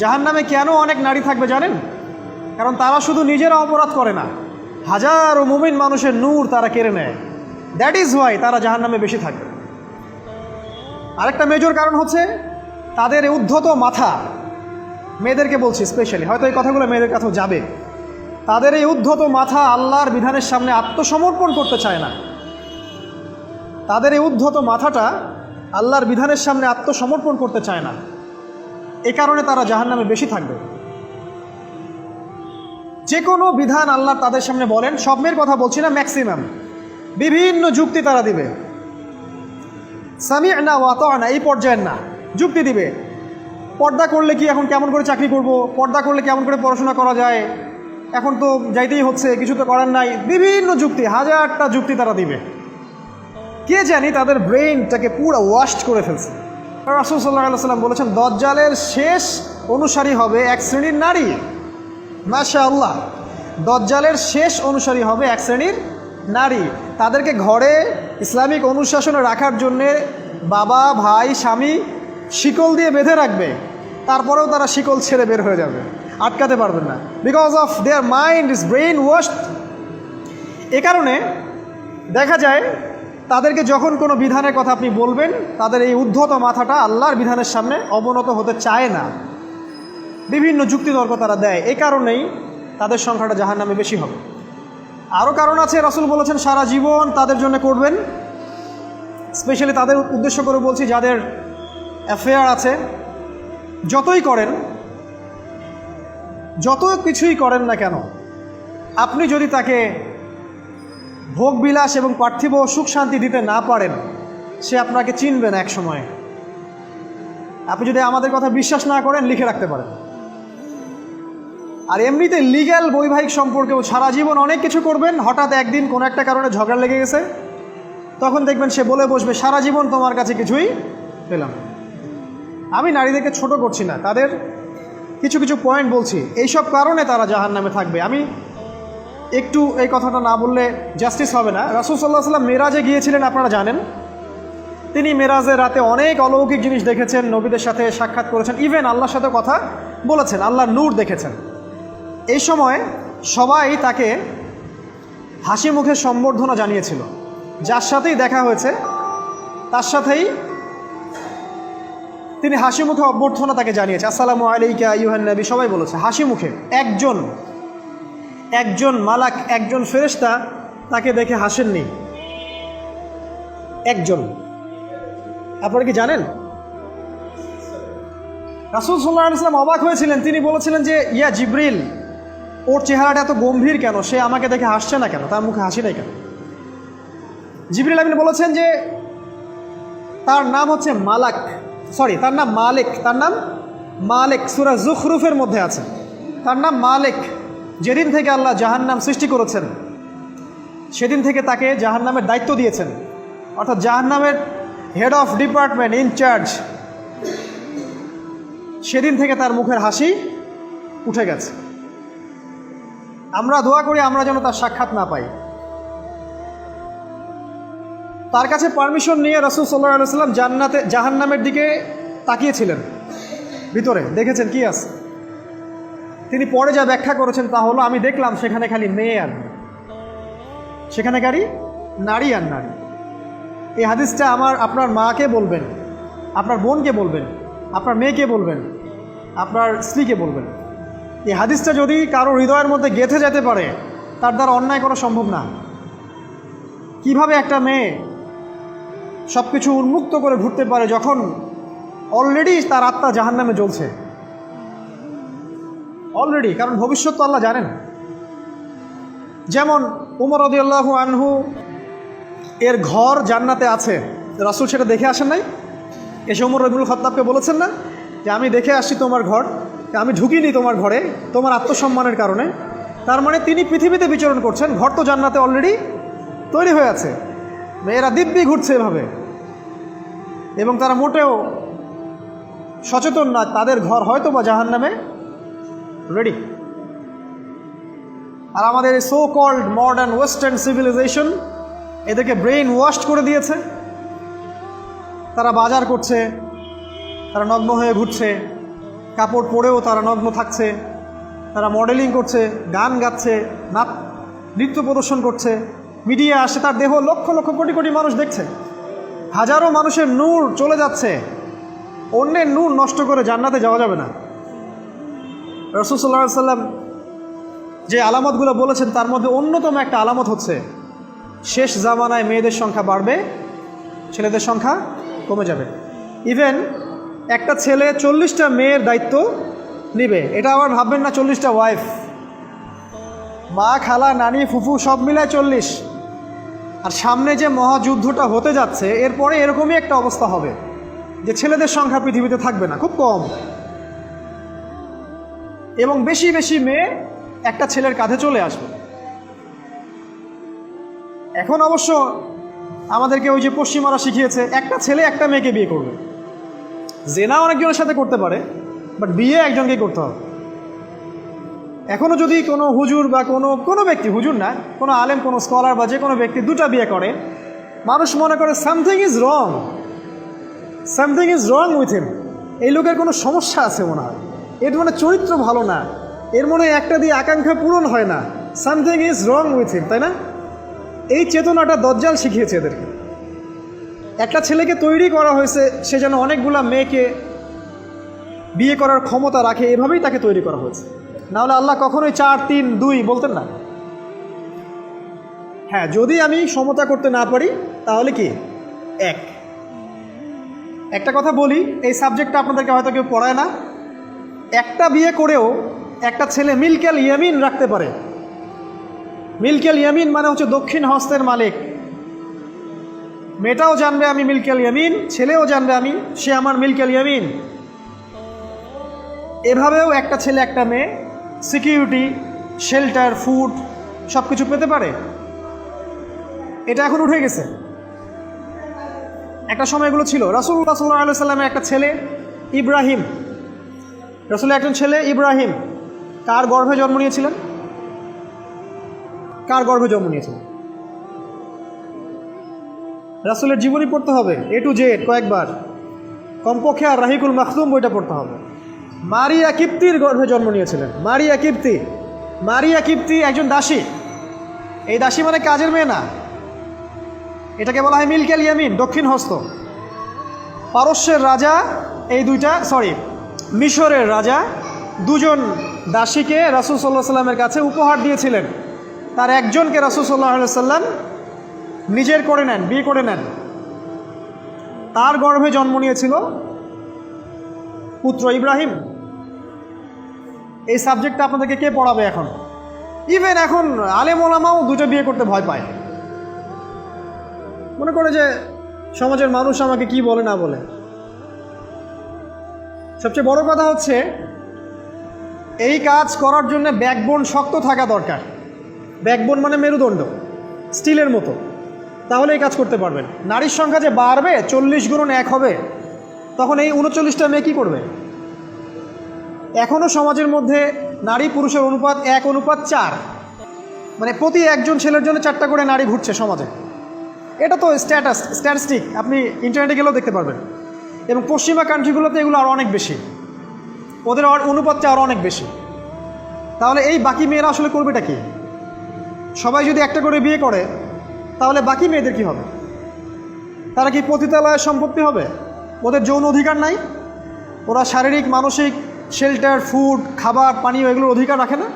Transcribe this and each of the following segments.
জাহান্নামে কেন অনেক নারী থাকবে জানেন? কারণ তারা শুধু নিজেরা অপরাধ করে না, হাজারো মুমিন মানুষের নূর তারা কেড়ে নেয়। দ্যাট ইজ ওয়াই তারা জাহান্নামে বেশি থাকবে। আরেকটা মেজর কারণ হচ্ছে তাদের উদ্ধত মাথা। মেয়েদেরকে বলছি স্পেশালি, হয়তো এই কথাগুলো মেয়েদের কাছেও যাবে। তাদের এই উদ্ধত মাথা আল্লাহর বিধানের সামনে আত্মসমর্পণ করতে চায় না। তাদের এই উদ্ধত মাথাটা আল্লাহর বিধানের সামনে আত্মসমর্পণ করতে চায় না, এ কারণে তারা জাহান্নামে বেশি থাকবে। যে কোনো বিধান আল্লাহ তাদের সামনে বলেন, সব মেয়ের কথা বলছি না, ম্যাক্সিমাম বিভিন্ন যুক্তি তারা দিবে। সামি'না ওয়া আতা'না এই পর্যায়ের না, যুক্তি দিবে। পর্দা করলে কি এখন কেমন করে চাকরি করব, পর্দা করলে কেমন করে পড়াশোনা করা যায়, এখন তো যাইতেই হচ্ছে, কিছু তো করার নাই, বিভিন্ন যুক্তি, হাজারটা যুক্তি তারা দিবে। কে জানি তাদের ব্রেইনটাকে পুরো ওয়াশ করে ফেলছে। রাসূল সাল্লাল্লাহু আলাইহি ওয়াসাল্লাম বলেছেন, দজ্জালের শেষ অনুসারী হবে এক শ্রেণীর নারী। মাশাআল্লাহ, দজ্জালের শেষ অনুসারী হবে এক শ্রেণীর নারী। তাদেরকে ঘরে ইসলামিক অনুশাসনে রাখার জন্যে বাবা, ভাই, স্বামী শিকল দিয়ে বেঁধে রাখবে, তারপরেও তারা শিকল ছেড়ে বের হয়ে যাবে, আটকাতে পারবেন না, because of their mind is brainwashed. এ কারণে দেখা যায় তাদেরকে যখন কোনো বিধানের কথা আপনি বলবেন, তাদের এই উদ্ধত মাথাটা আল্লাহর বিধানের সামনে অবনত হতে চায় না, বিভিন্ন যুক্তিতর্ক তারা দেয়। এই কারণেই তাদের সংখ্যাটা জাহান্নামে বেশি হবে। আরও কারণ আছে, রাসূল বলেছেন সারা জীবন তাদের জন্য করবেন। স্পেশালি তাদের উদ্দেশ্য করে বলছি, যাদের অ্যাফেয়ার আছে, যতই করেন, যত কিছুই করেন না কেন, আপনি যদি তাকে ভোগবিলাস এবং পার্থিব সুখ শান্তি দিতে না পারেন, সে আপনাকে চিনবে না এক সময়। আপনি যদি আমাদের কথা বিশ্বাস না করেন, লিখে রাখতে পারেন। আর এমনিতে লিগ্যাল বৈবাহিক সম্পর্কেও সারা জীবন অনেক কিছু করবেন, হঠাৎ একদিন কোনো একটা কারণে ঝগড়া লেগে গেছে, তখন দেখবেন সে বলে বসবে, সারা জীবন তোমার কাছে কিছুই পেলাম। আমি নারীদেরকে ছোট করছি না, তাদের কিছু কিছু পয়েন্ট বলছি, এইসব কারণে তারা জাহান্নামে থাকবে। আমি একটু এই কথাটা না বললে জাস্টিস হবে না। রাসূল সাল্লাল্লাহু আলাইহি ওয়াসাল্লাম মেরাজে গিয়েছিলেন, আপনারা জানেন। তিনি মেরাজের রাতে অনেক অলৌকিক জিনিস দেখেছেন, নবীদের সাথে সাক্ষাৎ করেছেন, ইভেন আল্লাহর সাথে কথা বলেছেন, আল্লাহর নূর দেখেছেন। এই সময় সবাই তাকে হাসি মুখে সম্বর্ধনা জানিয়েছিল। যার সাথেই দেখা হয়েছে তার সাথেই তিনি হাসি মুখে অভ্যর্থনা তাকে জানিয়েছে, আসসালামু আলাইকা আইয়ুহান নবী, সবাই বলেছে হাসি মুখে। একজন মালাক, একজন ফেরেশতা তাকে দেখে হাসেননি, একজন। আপনারা কি জানেন? রাসূল সাল্লাল্লাহু আলাইহি ওয়াসাল্লাম অবাক হয়েছিলেন। তিনি বলেছিলেন যে, ইয়া জিবরিল, ওর চেহারাটা এত গম্ভীর কেন, সে আমাকে দেখে হাসছে না কেন, তার মুখে হাসি নাই কেন? জিবরিল আমিন বলেছেন যে তার নাম হচ্ছে মালাক, সরি তার নাম মালিক, তার নাম মালিক, সূরা যুখরুফের মধ্যে আছে, তার নাম মালিক। যেদিন থেকে আল্লাহ জাহান্নাম সৃষ্টি করেছেন, সেদিন থেকে তাকে জাহান্নামের দায়িত্ব দিয়েছেন, অর্থাৎ জাহান্নামের হেড অফ ডিপার্টমেন্ট, ইনচার্জ। সেদিন থেকে তার মুখের হাসি উঠে গেছে। আমরা দোয়া করি আমরা যেন তার সাক্ষাৎ না পাই। তার কাছে পারমিশন নিয়ে রাসূল সাল্লাল্লাহু আলাইহি ওয়াসাল্লাম জাহান্নামের দিকে তাকিয়েছিলেন, ভিতরে দেখেছেন কি আছে। তিনি পরে যা ব্যাখ্যা করেছেন তা হলো, আমি দেখলাম সেখানে খালি মেয়ে আর মেয়ে, সেখানে খালি নারী আর নারী। এই হাদিসটা আপনার মাকে বলবেন, আপনার বোনকে বলবেন, আপনার মেয়েকে বলবেন, আপনার স্ত্রীকে বলবেন। এই হাদিসটা যদি কারো হৃদয়ের মধ্যে গেঁথে যেতে পারে, তার দ্বারা অন্যায় করা সম্ভব না। কিভাবে একটা মেয়ে সব কিছু উন্মুক্ত করে ঘুরতে পারে যখন অলরেডি তার আত্মা জাহান্নামে জ্বলছে, অলরেডি, কারণ ভবিষ্যৎ তো আল্লাহ জানেন। যেমন উমর রাদিয়াল্লাহু আনহু এর ঘর জান্নাতে আছে, রাসূল সেটা দেখে আসেন নাই? এসে উমর ইবনুল খাত্তাবকে বলেছেন না যে আমি দেখে আসছি তোমার ঘর, আমি ঢুকিনি তোমার ঘরে তোমার আত্মসম্মানের কারণে। তার মানে তিনি পৃথিবীতে বিচরণ করছেন, ঘর তো জান্নাতে অলরেডি তৈরি হয়ে আছে। মেয়েরা দিব্যি ঘুরছে এভাবে, এবং তারা মোটেও সচেতন না তাদের ঘর হয়তো বা জাহান্নামে রেডি। আর আমাদের এই so called modern western civilization এদেরকে ব্রেইন ওয়াশ করে দিয়েছে। তারা বাজার করছে, তারা নগ্ন হয়ে ঘুরছে, কাপড় পরেও তারা নগ্ন থাকছে, তারা মডেলিং করছে, গান গাচ্ছে, নৃত্য প্রদর্শন করছে, মিডিয়া আসে, তার দেহ লক্ষ লক্ষ কোটি কোটি মানুষ দেখছে, হাজারো মানুষের নূর চলে যাচ্ছে। অন্যের নূর নষ্ট করে জান্নাতে যাওয়া যাবে না। রাসূল সাল্লাল্লাহু আলাইহি ওয়াসাল্লাম যে আলামতগুলো বলেছেন তার মধ্যে অন্যতম একটা আলামত হচ্ছে শেষ জামানায় মেয়েদের সংখ্যা বাড়বে, ছেলেদের সংখ্যা কমে যাবে। ইভেন একটা ছেলে 40টা মেয়ের দায়িত্ব নিবে। এটা আবার ভাববেন না 40টা ওয়াইফ, মা, খালা, নানি, ফুফু সব মিলায় 40। আর সামনে যে মহাযুদ্ধটা হতে যাচ্ছে এরপরে এরকমই একটা অবস্থা হবে যে ছেলেদের সংখ্যা পৃথিবীতে থাকবে না, খুব কম, এবং বেশি বেশি মেয়ে একটা ছেলের কাঁধে চলে আসবে। এখন অবশ্য আমাদেরকে ওই যে পশ্চিমারা শিখিয়েছে একটা ছেলে একটা মেয়েকে বিয়ে করবে। জেনা অনেকজনের সাথে করতে পারে, বাট বিয়ে একজনকেই করতে হবে। এখনও যদি কোনো হুজুর বা কোনো ব্যক্তি, হুজুর না, কোনো আলেম, কোনো স্কলার বা যে কোনো ব্যক্তি দুটা বিয়ে করে, মানুষ মনে করে something is wrong, something is wrong with him. এই লোকের কোনো সমস্যা আছে মনে হয়, এর মানে চরিত্র ভালো না, এর মনে একটা দিয়ে আকাঙ্ক্ষা পূরণ হয় না, something is wrong with him, তাই না? এই চেতনাটা দজ্জাল শিখিয়েছে এদেরকে। একটা ছেলেকে তৈরি করা হয়েছে সে যেন অনেকগুলা মেয়েকে বিয়ে করার ক্ষমতা রাখে, এভাবেই তাকে তৈরি করা হয়েছে। নাহলে আল্লাহ কখনোই 4, 3, 2 বলতেন না। হ্যাঁ, যদি আমি সমতা করতে না পারি তাহলে কি একটা কথা বলি, এই সাবজেক্টটা আপনাদেরকে হয়তো কেউ পড়ায় না। একটা বিয়ে করেও একটা ছেলে মিলকেল ইয়ামিন রাখতে পারে। মিলকেল ইয়ামিন মানে হচ্ছে দক্ষিণ হস্তের মালিক। মেয়েটাও জানবে আমি মিলকেল ইয়ামিন, ছেলেও জানবে সে আমার মিলকেল ইয়ামিন। এভাবেও একটা ছেলে একটা মেয়ে সিকিউরিটি, শেল্টার, ফুড সব কিছু পেতে পারে। এটা এখন উঠে গেছে, একটা সময় এগুলো ছিল। রাসূলুল্লাহ সাল্লাল্লাহু আলাইহি ওয়াসাল্লামের একটা ছেলে ইব্রাহিম, রাসূলের একজন ছেলে ইব্রাহিম কার গর্ভে জন্ম নিয়েছিলেন? কার গর্ভে জন্ম নিয়েছিলেন? রাসূলের জীবনী পড়তে হবে A to Z কয়েকবার, কমপক্ষে আর রাহিকুল মাখতুম বইটা পড়তে হবে। মারিয়া কিপ্তির গর্ভে জন্ম নিয়েছিলেন। মারিয়া কিপ্তি একজন দাসী। এই দাসী মানে কাজের মেয়ে না, এটাকে বলা হয় মিলকেল ইয়ামিন, দক্ষিণ হস্ত। পারস্যের রাজা মিশরের রাজা দুজন দাসীকে রাসূল সাল্লাল্লাহু আলাইহি ওয়াসাল্লামের কাছে উপহার দিয়েছিলেন। তার একজনকে রাসূল সাল্লাল্লাহু আলাইহি ওয়াসাল্লাম নিজের করে নেন, বিয়ে করে নেন। তার গর্ভে জন্ম নিয়েছিল পুত্র ইব্রাহিম। এই সাবজেক্টটা আপনাদেরকে কে পড়াবে এখন? ইভেন এখন আলেম ওলামাও দুটো বিয়ে করতে ভয় পায়, মনে করে যে সমাজের মানুষ আমাকে কি বলে না বলে। সবচেয়ে বড় কথা হচ্ছে এই কাজ করার জন্য ব্যাকবোন শক্ত থাকা দরকার। ব্যাকবোন মানে মেরুদণ্ড, স্টিলের মতো, তাহলে এই কাজ করতে পারবেন। নারীর সংখ্যা যে বাড়বে, 40 গুণন 1 হবে, তখন এই 39টা মেয়ে কী করবে? এখনও সমাজের মধ্যে নারী পুরুষের অনুপাত 1:4, মানে প্রতি একজন ছেলের জন্য 4টা করে নারী ঘুরছে সমাজে। এটা তো স্ট্যাটিস্টিক, আপনি ইন্টারনেটে গেলেও দেখতে পারবেন। এবং পশ্চিমা কান্ট্রিগুলোতে এগুলো আরও অনেক বেশি, ওদের অনুপাতটা আরও অনেক বেশি। তাহলে এই বাকি মেয়েরা আসলে করবেটা কি? সবাই যদি একটা করে বিয়ে করে তাহলে বাকি মেয়েদের কি হবে? তারা কি পতিতালয়ের সম্পত্তি হবে? ওদের যৌন অধিকার নাই? ওরা শারীরিক, মানসিক, শেল্টার, ফুড, খাবার, পানীয় এগুলোর অধিকার রাখে না?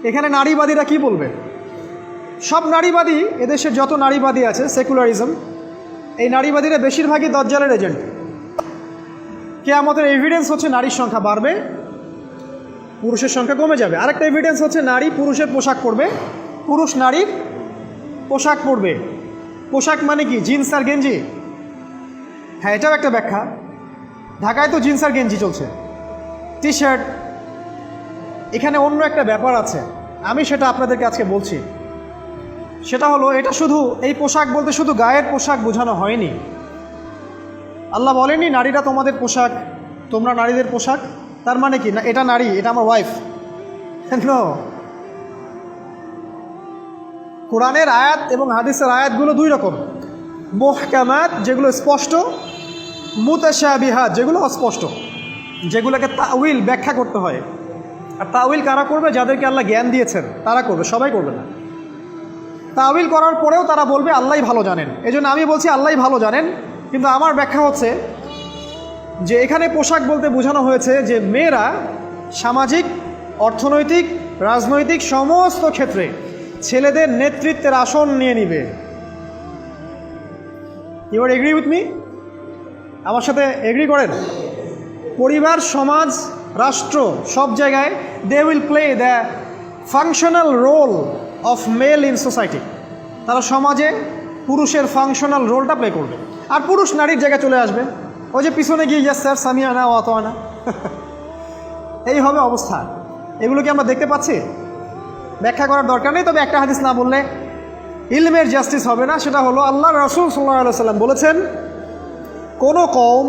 এখানে নারীবাদীরা কি বলবে? সব নারীবাদী, এদেশের যত নারীবাদী আছে, সেকুলারিজম, এই নারীবাদীরা বেশিরভাগই দজ্জালের এজেন্ট। কিয়ামতের এভিডেন্স হচ্ছে নারীর সংখ্যা বাড়বে, পুরুষের সংখ্যা কমে যাবে। আরেকটা এভিডেন্স হচ্ছে নারী পুরুষের পোশাক পরবে, পুরুষ নারীর পোশাক পরবে। পোশাক মানে কি? জিন্স আর গেঞ্জি? হ্যাঁ, এটাও একটা ব্যাখ্যা। ঢাকায় তো জিন্স আর গেঞ্জি চলছে, টি শার্ট। এখানে অন্য একটা ব্যাপার আছে, আমি সেটা আপনাদেরকে আজকে বলছি। সেটা হলো, এটা শুধু এই পোশাক বলতে শুধু গায়ের পোশাক বোঝানো হয়নি। আল্লাহ বলেনি নারীরা তোমাদের পোশাক, তোমরা নারীদের পোশাক। তার মানে কি? না, এটা নারী, এটা আমার ওয়াইফ। নো, কোরআনের আয়াত এবং হাদিসের আয়াতগুলো দুই রকম। মুহকামাত যেগুলো স্পষ্ট, মুতাশাবিহাত যেগুলো অস্পষ্ট। যেগুলোকে তাউইল ব্যাখ্যা করতে হয়। আর তাউইল কারা করবে? যাদেরকে আল্লাহ জ্ঞান দিয়েছেন তারা করবে, সবাই করবে না। তাউইল করার পরেও তারা বলবে আল্লাহই ভালো জানেন। এই জন্য আমি বলছি আল্লাহই ভালো জানেন, কিন্তু আমার ব্যাখ্যা হচ্ছে যে এখানে পোশাক বলতে বোঝানো হয়েছে যে মেয়েরা সামাজিক, অর্থনৈতিক, রাজনৈতিক সমস্ত ক্ষেত্রে ছেলেদের নেতৃত্বের আসন নিয়ে নিবে। You are agree with me? আমার সাথে এগ্রি করেন? পরিবার, সমাজ, রাষ্ট্র সব জায়গায় they will play the functional role of male in society. তারা সমাজে পুরুষের ফাংশনাল রোলটা প্লে করবে, আর পুরুষ নারীর জায়গায় চলে আসবে। ওই যে পিছনে গিয়ে ইয়াস স্যার সামিয়া না অত না, এই হবে অবস্থা। এগুলো কি আমরা দেখতে পাচ্ছি? ব্যাখ্যা করার দরকার নেই। তবে একটা হাদিস না বললে ইলমের জাস্টিস হবে না। সেটা হলো আল্লাহ রাসূল সাল্লাল্লাহু আলাইহি ওয়াসাল্লাম বলেছেন, কোনো কওম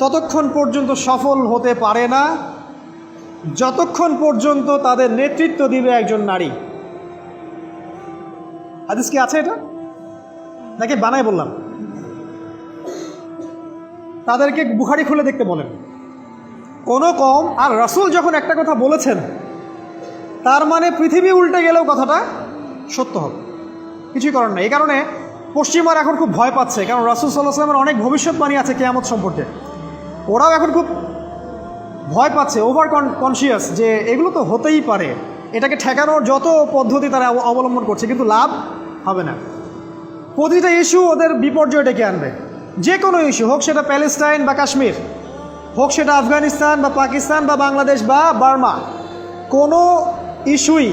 ততক্ষণ পর্যন্ত সফল হতে পারে না যতক্ষণ পর্যন্ত তাদের নেতৃত্ব দিবে একজন নারী। হাদিস কি আছে এটা, নাকি বানাই বললাম? তাদেরকে বুখারী খুলে দেখতে বলেন। কোনো কওম, আর রাসূল যখন একটা কথা বলেছেন তার মানে পৃথিবী উল্টে গেলেও কথাটা সত্য হবে, কিছুই করার নেই। এই কারণে পশ্চিমারা এখন খুব ভয় পাচ্ছে, কারণ রাসূল সাল্লাল্লাহু আলাইহি ওয়াসাল্লামের অনেক ভবিষ্যৎবাণী আছে কিয়ামত সম্পর্কে। ওরাও এখন খুব ভয় পাচ্ছে, ওভার কনসিয়াস যে এগুলো তো হতেই পারে। এটাকে ঠেকানোর যত পদ্ধতি তারা অবলম্বন করছে, কিন্তু লাভ হবে না। প্রতিটা ইস্যু ওদের বিপর্যয় ডেকে আনবে। যে কোনো ইস্যু হোক, সেটা প্যালেস্টাইন বা কাশ্মীর হোক, সেটা আফগানিস্তান বা পাকিস্তান বা বাংলাদেশ বা বার্মা, কোনো ইস্যুই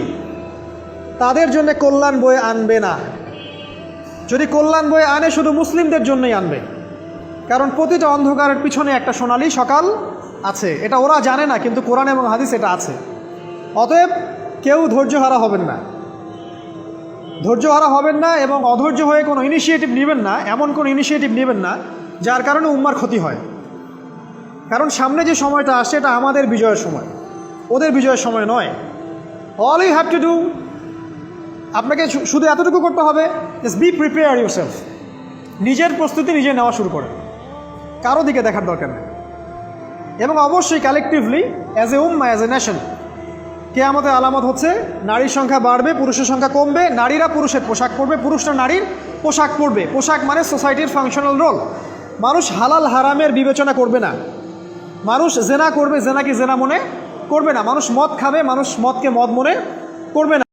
তাদের জন্য কল্যাণ বয়ে আনবে না। যদি কল্যাণ বয়ে আনে, শুধু মুসলিমদের জন্যই আনবে, কারণ প্রতিটা অন্ধকারের পিছনে একটা সোনালী সকাল আছে। এটা ওরা জানে না, কিন্তু কোরআন এবং হাদিস এটা আছে। অতএব কেউ ধৈর্যহারা হবেন না, ধৈর্যহারা হবেন না, এবং অধৈর্য হয়ে কোনো ইনিশিয়েটিভ নেবেন না, এমন কোনো ইনিশিয়েটিভ নেবেন না যার কারণে উম্মার ক্ষতি হয়। কারণ সামনে যে সময়টা আসছে এটা আমাদের বিজয়ের সময়, ওদের বিজয়ের সময় নয়। All you have to do, আপনাকে শুধু এতটুকু করতে হবে, জাস্ট বি প্রিপেয়ার ইউরসেলফ। নিজের প্রস্তুতি নিজে নেওয়া শুরু করেন, কারো দিকে দেখার দরকার নেই। এবং অবশ্যই collectively as a Umma, as a nation, কিয়ামতের আলামত হচ্ছে নারীর সংখ্যা বাড়বে, পুরুষের সংখ্যা কমবে। নারীরা পুরুষের পোশাক পরবে, পুরুষরা নারীর পোশাক পরবে। পোশাক মানে সোসাইটির ফাংশনাল রোল। মানুষ হালাল হারামের বিবেচনা করবে না। মানুষ জেনা করবে, জেনাকে জেনা মনে করবে না। মানুষ মদ খাবে, মানুষ মদকে মদ মনে করবে না।